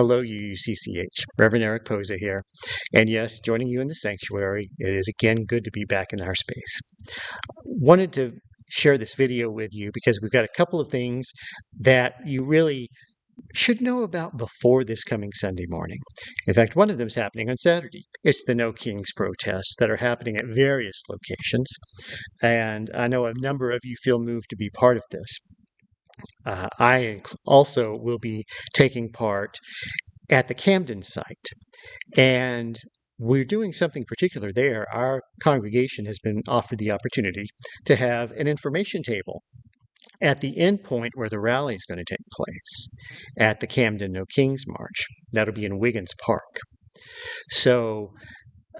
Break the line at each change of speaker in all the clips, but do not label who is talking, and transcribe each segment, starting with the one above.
Hello, UUCCH. Reverend Eric Posa here. And yes, joining you in the sanctuary, it is again good to be back in our space. Wanted to share this video with you because we've got a couple of things that you really should know about before this coming Sunday morning. In fact, one of them is happening on Saturday. It's the No Kings protests that are happening at various locations. And I know a number of you feel moved to be part of this. I also will be taking part at the Camden site. And we're doing something particular there. Our congregation has been offered the opportunity to have an information table at the end point where the rally is going to take place at the Camden No Kings March. That'll be in Wiggins Park. So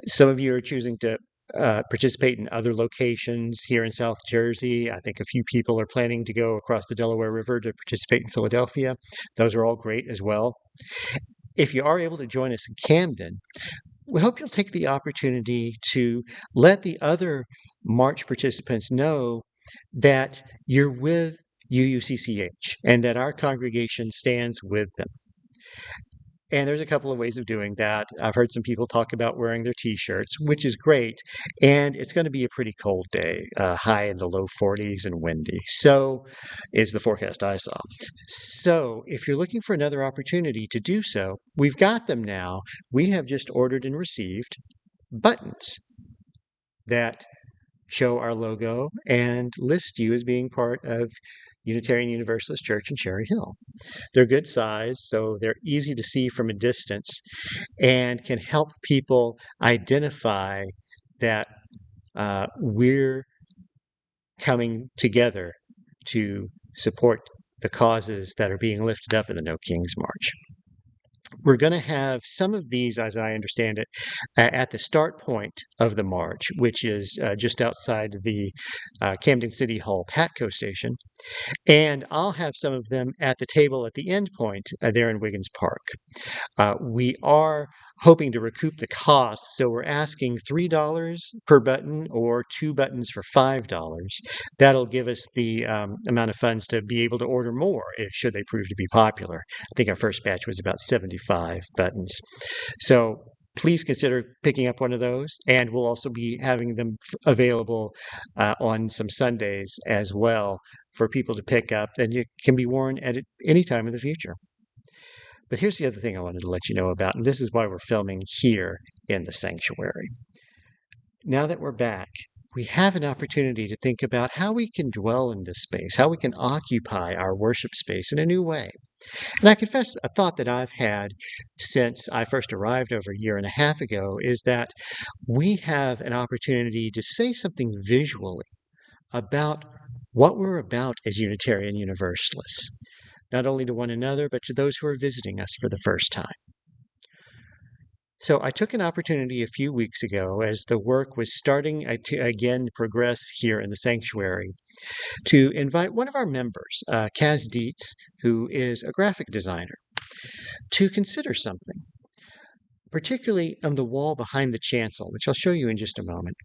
some of you are choosing to participate in other locations here in South Jersey. I think a few people are planning to go across the Delaware River to participate in Philadelphia. Those are all great as well. If you are able to join us in Camden, we hope you'll take the opportunity to let the other March participants know that you're with UUCCH and that our congregation stands with them. And there's a couple of ways of doing that. I've heard some people talk about wearing their T-shirts, which is great. And it's going to be a pretty cold day, high in the low 40s and windy. So is the forecast I saw. So if you're looking for another opportunity to do so, we've got them now. We have just ordered and received buttons that show our logo and list you as being part of Unitarian Universalist Church in Cherry Hill. They're good size, so they're easy to see from a distance and can help people identify that we're coming together to support the causes that are being lifted up in the No Kings March. We're going to have some of these, as I understand it, at the start point of the march, which is just outside the Camden City Hall Patco station. And I'll have some of them at the table at the end point there in Wiggins Park. We are hoping to recoup the costs, so we're asking $3 per button or 2 buttons for $5. That'll give us the amount of funds to be able to order more should they prove to be popular. I think our first batch was about 75 buttons. So please consider picking up one of those, and we'll also be having them available on some Sundays as well for people to pick up, and it can be worn at any time in the future. But here's the other thing I wanted to let you know about, and this is why we're filming here in the sanctuary. Now that we're back, we have an opportunity to think about how we can dwell in this space, how we can occupy our worship space in a new way. And I confess a thought that I've had since I first arrived over a year and a half ago is that we have an opportunity to say something visually about what we're about as Unitarian Universalists, not only to one another, but to those who are visiting us for the first time. So I took an opportunity a few weeks ago as the work was starting to again progress here in the sanctuary to invite one of our members, Kaz Dietz, who is a graphic designer, to consider something, particularly on the wall behind the chancel, which I'll show you in just a moment.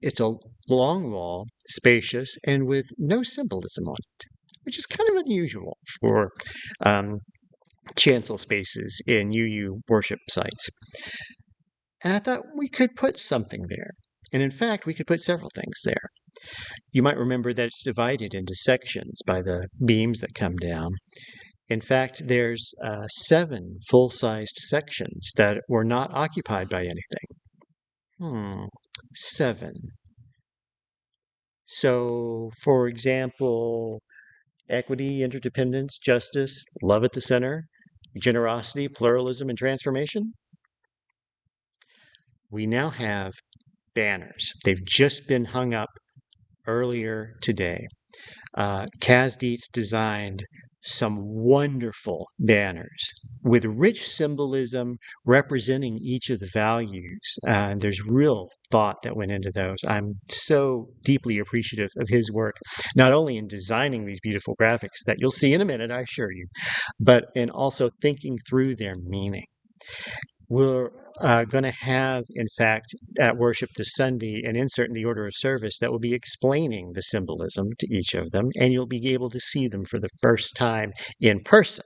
It's a long wall, spacious, and with no symbolism on it, which is kind of unusual for chancel spaces in UU worship sites. And I thought we could put something there. And in fact, we could put several things there. You might remember that it's divided into sections by the beams that come down. In fact, there's 7 full-sized sections that were not occupied by anything. 7. So, for example, equity, interdependence, justice, love at the center, generosity, pluralism, and transformation. We now have banners. They've just been hung up earlier today. Kaz Dietz designed some wonderful banners with rich symbolism representing each of the values. There's real thought that went into those. I'm so deeply appreciative of his work, not only in designing these beautiful graphics that you'll see in a minute, I assure you, but in also thinking through their meaning. We're going to have, in fact, at worship this Sunday, an insert in the order of service that will be explaining the symbolism to each of them, and you'll be able to see them for the first time in person.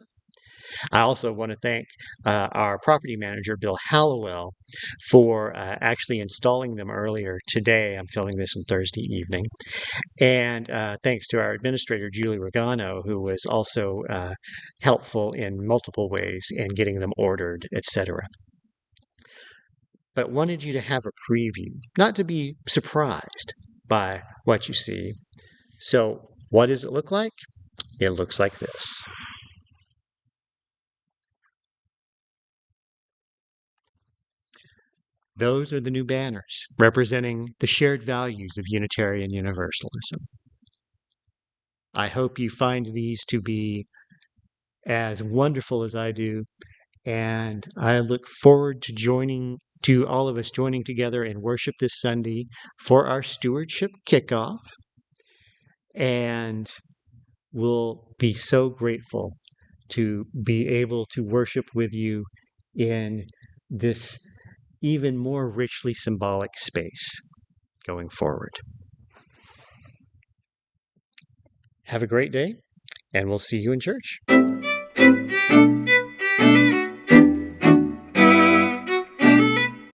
I also want to thank our property manager, Bill Hallowell, for actually installing them earlier today. I'm filming this on Thursday evening. And thanks to our administrator, Julie Regano, who was also helpful in multiple ways in getting them ordered, etc. But wanted you to have a preview, not to be surprised by what you see. So what does it look like? It looks like this. Those are the new banners representing the shared values of Unitarian Universalism. I hope you find these to be as wonderful as I do, and I look forward to all of us joining together in worship this Sunday for our stewardship kickoff, and we'll be so grateful to be able to worship with you in this even more richly symbolic space going forward. Have a great day, and we'll see you in church.